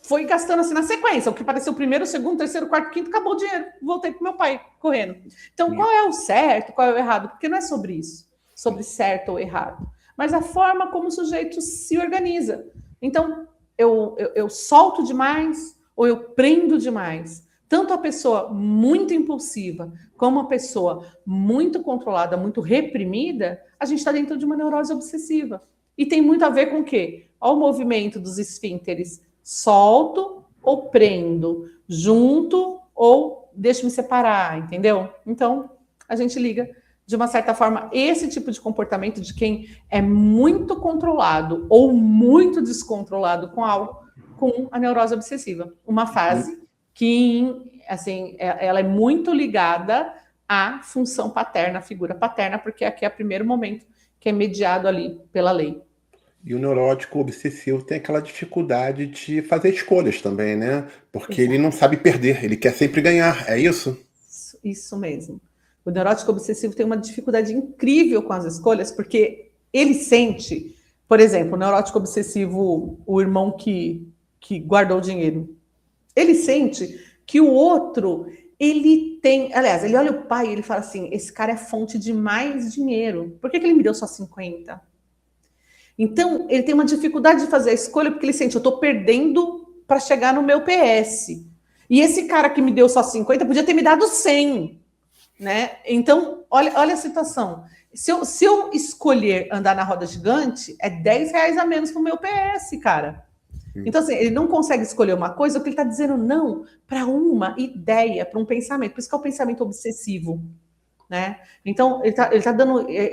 foi gastando assim na sequência. O que pareceu o primeiro, o segundo, o terceiro, o quarto, o quinto, acabou o dinheiro. Voltei pro meu pai correndo. Então, qual é o certo, qual é o errado? Porque não é sobre isso, sobre certo ou errado, mas a forma como o sujeito se organiza. Então, eu solto demais ou eu prendo demais. Tanto a pessoa muito impulsiva como a pessoa muito controlada, muito reprimida, a gente está dentro de uma neurose obsessiva. E tem muito a ver com o quê? Olha o movimento dos esfínteres. Solto ou prendo? Junto ou deixo-me separar, entendeu? Então, a gente liga, de uma certa forma, esse tipo de comportamento de quem é muito controlado ou muito descontrolado com algo, com a neurose obsessiva. Uma fase que, assim, ela é muito ligada à função paterna, à figura paterna, porque aqui é o primeiro momento que é mediado ali pela lei. E o neurótico obsessivo tem aquela dificuldade de fazer escolhas também, né? Porque ele não sabe perder, ele quer sempre ganhar, é isso? Isso mesmo. O neurótico obsessivo tem uma dificuldade incrível com as escolhas, porque ele sente, por exemplo, o neurótico obsessivo, o irmão que guardou o dinheiro, ele sente que o outro, ele tem... Aliás, ele olha o pai e ele fala assim, esse cara é fonte de mais dinheiro. Por que ele me deu só 50? Então, ele tem uma dificuldade de fazer a escolha porque ele sente, eu estou perdendo para chegar no meu PS. E esse cara que me deu só 50 podia ter me dado 100. Né? Então, olha a situação. Se eu escolher andar na roda gigante, é R$10 a menos para o meu PS, cara. Então, assim, ele não consegue escolher uma coisa, porque ele está dizendo não para uma ideia, para um pensamento. Por isso que é o pensamento obsessivo, né? Então, ele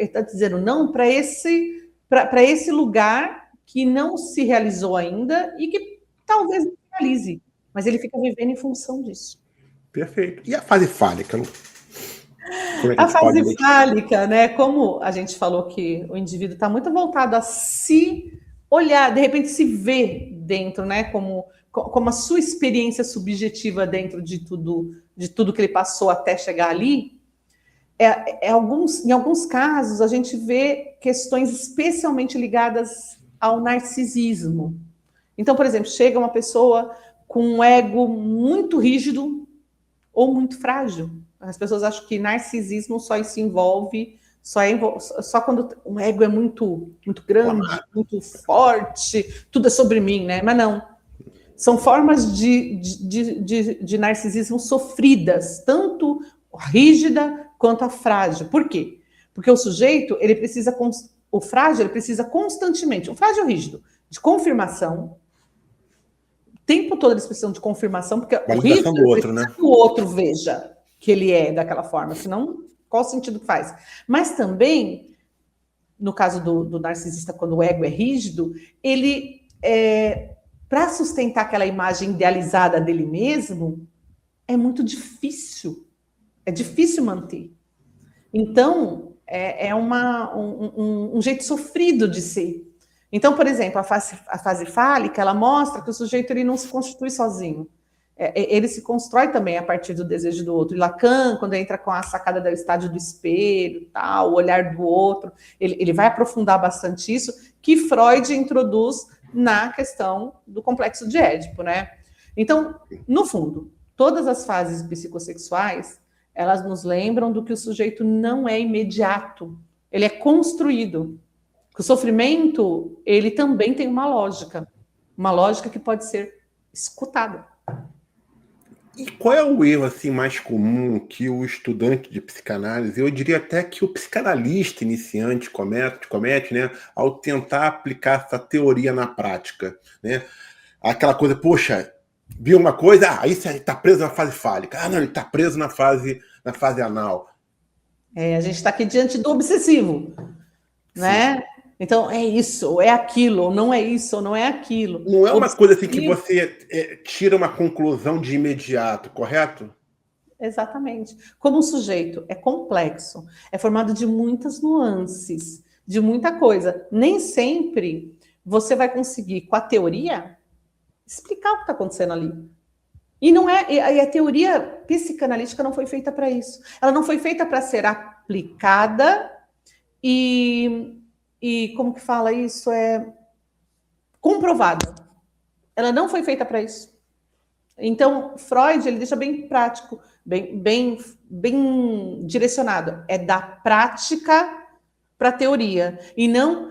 tá dizendo não para esse lugar que não se realizou ainda e que talvez não se realize. Mas ele fica vivendo em função disso. Perfeito. E a fase fálica? A fase fálica, né? Como a gente falou que o indivíduo está muito voltado a se olhar, de repente se ver dentro, né? Como a sua experiência subjetiva dentro de tudo que ele passou até chegar ali. Em alguns casos, a gente vê questões especialmente ligadas ao narcisismo. Então, por exemplo, chega uma pessoa com um ego muito rígido ou muito frágil. As pessoas acham que narcisismo só se envolve só quando o ego é muito, muito grande, muito forte, tudo é sobre mim, né? Mas não. São formas de narcisismo sofridas, tanto rígida quanto a frágil. Por quê? Porque o sujeito, o frágil, ele precisa constantemente, o frágil rígido, de confirmação. O tempo todo eles precisam de confirmação, porque o rígido do outro, precisa, né? que o outro veja que ele é daquela forma, senão qual o sentido que faz? Mas também, no caso do narcisista, quando o ego é rígido, ele, para sustentar aquela imagem idealizada dele mesmo, é muito difícil. É difícil manter. Então, é um jeito sofrido de ser. Então, por exemplo, a fase fálica, ela mostra que o sujeito ele não se constitui sozinho. Ele se constrói também a partir do desejo do outro. E Lacan, quando entra com a sacada do estádio do espelho, tal, o olhar do outro, ele vai aprofundar bastante isso, que Freud introduz na questão do complexo de Édipo, né? Então, no fundo, todas as fases psicossexuais, elas nos lembram do que o sujeito não é imediato, ele é construído. O sofrimento, ele também tem uma lógica que pode ser escutada. E qual é o erro assim mais comum que o estudante de psicanálise, eu diria até que o psicanalista iniciante comete, né, ao tentar aplicar essa teoria na prática, né? Aquela coisa, poxa, viu uma coisa, aí você está preso na fase fálica, não, ele está preso na fase anal. A gente está aqui diante do obsessivo, né? Então, é isso, ou é aquilo, ou não é isso, ou não é aquilo. Não é uma coisa assim que você tira uma conclusão de imediato, correto? Exatamente. Como o sujeito é complexo, é formado de muitas nuances, de muita coisa. Nem sempre você vai conseguir, com a teoria, explicar o que está acontecendo ali. E não e a teoria psicanalítica não foi feita para isso. Ela não foi feita para ser aplicada e como que fala isso? Comprovada. Ela não foi feita para isso. Então, Freud, ele deixa bem prático, bem direcionado. É da prática para a teoria. E não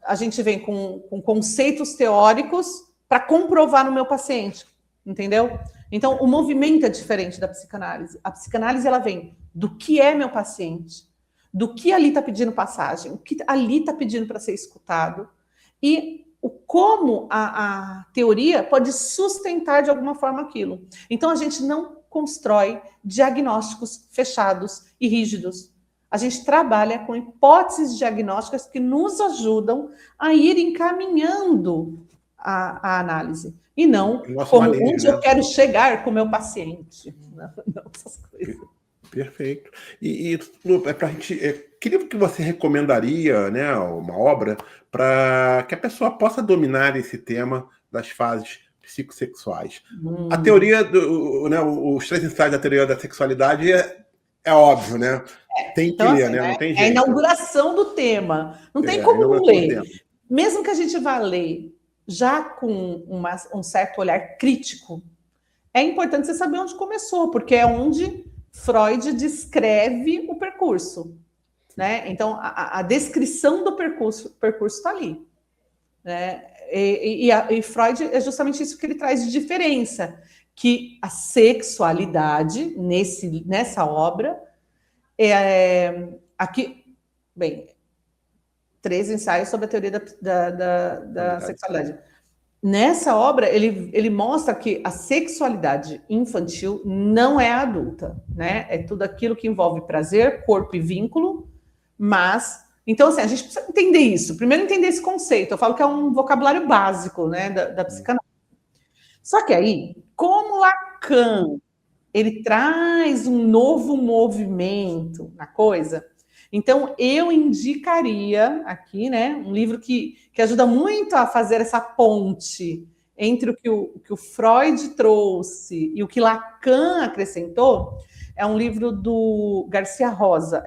a gente vem com conceitos teóricos para comprovar no meu paciente. Entendeu? Então, o movimento é diferente da psicanálise. A psicanálise, ela vem do que é meu paciente, do que ali está pedindo passagem, o que ali está pedindo para ser escutado, e como a teoria pode sustentar de alguma forma aquilo. Então, a gente não constrói diagnósticos fechados e rígidos. A gente trabalha com hipóteses diagnósticas que nos ajudam a ir encaminhando a análise. E não como onde eu quero chegar com o meu paciente. Não essas coisas. Perfeito. E para a gente, que livro que você recomendaria, né, uma obra, para que a pessoa possa dominar esse tema das fases psicossexuais? A teoria, os 3 ensaios da teoria da sexualidade é óbvio, né? Tem que ler, né? Não tem jeito. É a inauguração do tema. Não tem como não ler. Mesmo que a gente vá ler já com um certo olhar crítico, é importante você saber onde começou, porque é onde Freud descreve o percurso, né? Então, a descrição do percurso está ali, né? E Freud é justamente isso que ele traz de diferença, que a sexualidade nessa obra aqui, bem, 3 ensaios sobre a teoria da sexualidade. Nessa obra, ele mostra que a sexualidade infantil não é adulta, né? É tudo aquilo que envolve prazer, corpo e vínculo, mas... Então, assim, a gente precisa entender isso. Primeiro, entender esse conceito. Eu falo que é um vocabulário básico, né, da psicanálise. Só que aí, como Lacan, ele traz um novo movimento na coisa... Então, eu indicaria aqui, né, um livro que ajuda muito a fazer essa ponte entre o que o Freud trouxe e o que Lacan acrescentou. É um livro do Garcia Rosa,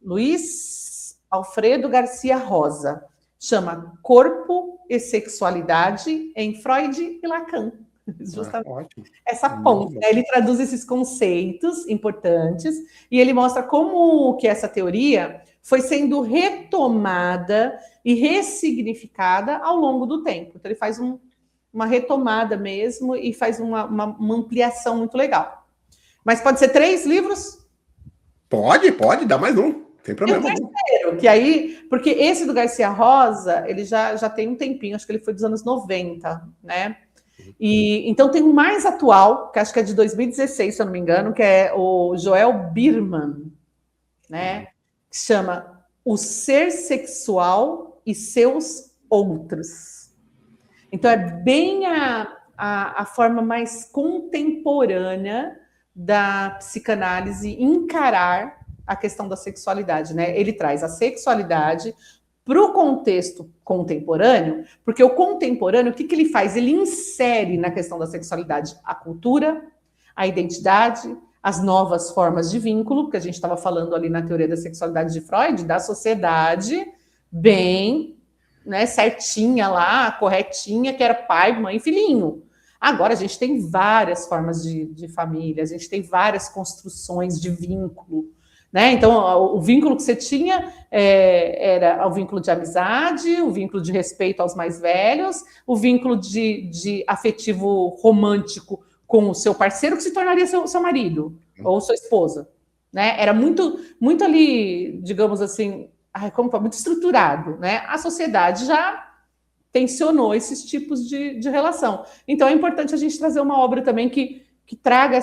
Luiz Alfredo Garcia Rosa. Chama Corpo e Sexualidade em Freud e Lacan. Justamente essa ponte, né? Ele traduz esses conceitos importantes e ele mostra como que essa teoria foi sendo retomada e ressignificada ao longo do tempo. Então ele faz uma retomada mesmo e faz uma ampliação muito legal. Mas pode ser 3 livros? Pode, dá mais um, sem problema. E o terceiro, que aí, porque esse do Garcia Rosa, ele já tem um tempinho, acho que ele foi dos anos 90, né? E então tem um mais atual, que acho que é de 2016, se eu não me engano, que é o Joel Birman, né? Que chama O Ser Sexual e Seus Outros. Então é bem a forma mais contemporânea da psicanálise encarar a questão da sexualidade, né? Ele traz a sexualidade para o contexto contemporâneo, porque o contemporâneo, o que ele faz? Ele insere na questão da sexualidade a cultura, a identidade, as novas formas de vínculo, que a gente estava falando ali na teoria da sexualidade de Freud, da sociedade bem, né, certinha lá, corretinha, que era pai, mãe e filhinho. Agora a gente tem várias formas de família, a gente tem várias construções de vínculo, né? Então, o vínculo que você tinha era o vínculo de amizade, o vínculo de respeito aos mais velhos, o vínculo de afetivo romântico com o seu parceiro, que se tornaria seu marido ou sua esposa, né? Era muito ali, digamos assim, muito estruturado, né? A sociedade já tensionou esses tipos de relação. Então, é importante a gente trazer uma obra também que traga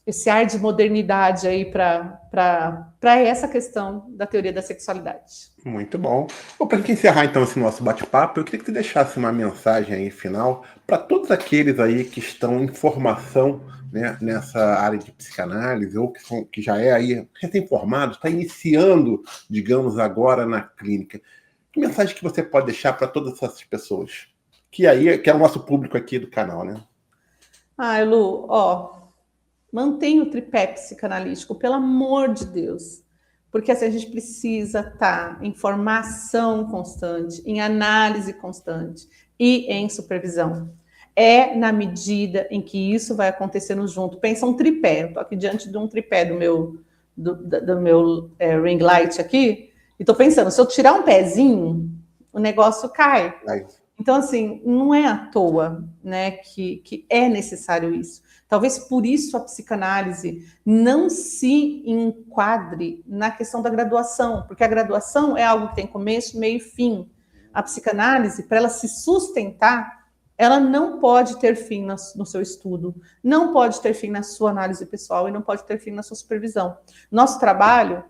esse ar de modernidade aí para essa questão da teoria da sexualidade. Muito bom. Para a gente encerrar, então, esse nosso bate-papo, eu queria que você deixasse uma mensagem aí final para todos aqueles aí que estão em formação, né, nessa área de psicanálise, ou que já é aí recém-formado, está iniciando, digamos, agora na clínica. Que mensagem que você pode deixar para todas essas pessoas? Que é o nosso público aqui do canal, né? Lu, mantenha o tripé psicanalítico, pelo amor de Deus. Porque assim, a gente precisa estar em formação constante, em análise constante e em supervisão. É na medida em que isso vai acontecendo junto. Pensa um tripé. Eu estou aqui diante de um tripé do meu ring light aqui, e estou pensando, se eu tirar um pezinho, o negócio cai. Então, assim, não é à toa, né, que é necessário isso. Talvez por isso a psicanálise não se enquadre na questão da graduação, porque a graduação é algo que tem começo, meio e fim. A psicanálise, para ela se sustentar, ela não pode ter fim no seu estudo, não pode ter fim na sua análise pessoal e não pode ter fim na sua supervisão. Nosso trabalho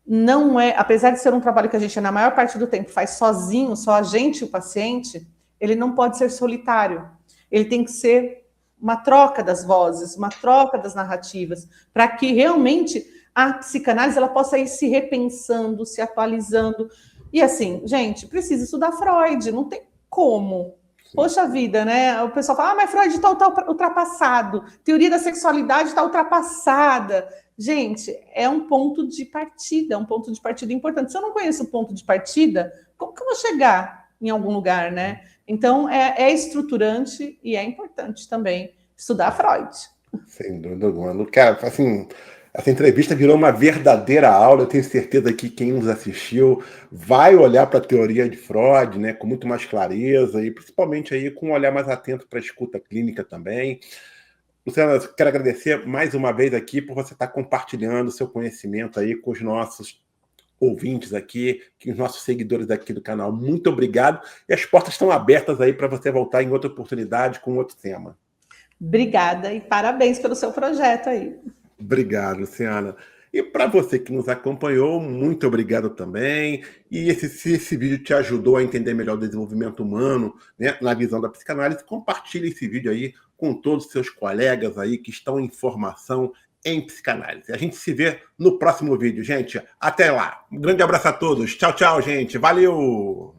não é, apesar de ser um trabalho que a gente, na maior parte do tempo, faz sozinho, só a gente e o paciente, ele não pode ser solitário. Ele tem que ser uma troca das vozes, uma troca das narrativas, para que realmente a psicanálise ela possa ir se repensando, se atualizando. E assim, gente, precisa estudar Freud, não tem como. Poxa vida, né? O pessoal fala, mas Freud está ultrapassado, teoria da sexualidade está ultrapassada. Gente, é um ponto de partida, importante. Se eu não conheço o ponto de partida, como que eu vou chegar em algum lugar, né? Então, é estruturante e é importante também estudar Freud. Sem dúvida alguma. Cara, assim, essa entrevista virou uma verdadeira aula. Eu tenho certeza que quem nos assistiu vai olhar para a teoria de Freud, né, com muito mais clareza e principalmente aí com um olhar mais atento para a escuta clínica também. Luciana, quero agradecer mais uma vez aqui por você estar compartilhando seu conhecimento aí com os nossos ouvintes aqui, com os nossos seguidores aqui do canal. Muito obrigado. E as portas estão abertas aí para você voltar em outra oportunidade com outro tema. Obrigada e parabéns pelo seu projeto aí. Obrigado, Luciana. E para você que nos acompanhou, muito obrigado também. E se esse vídeo te ajudou a entender melhor o desenvolvimento humano, né, na visão da psicanálise, compartilhe esse vídeo aí com todos os seus colegas aí que estão em formação em psicanálise. A gente se vê no próximo vídeo, gente. Até lá. Um grande abraço a todos. Tchau, tchau, gente. Valeu!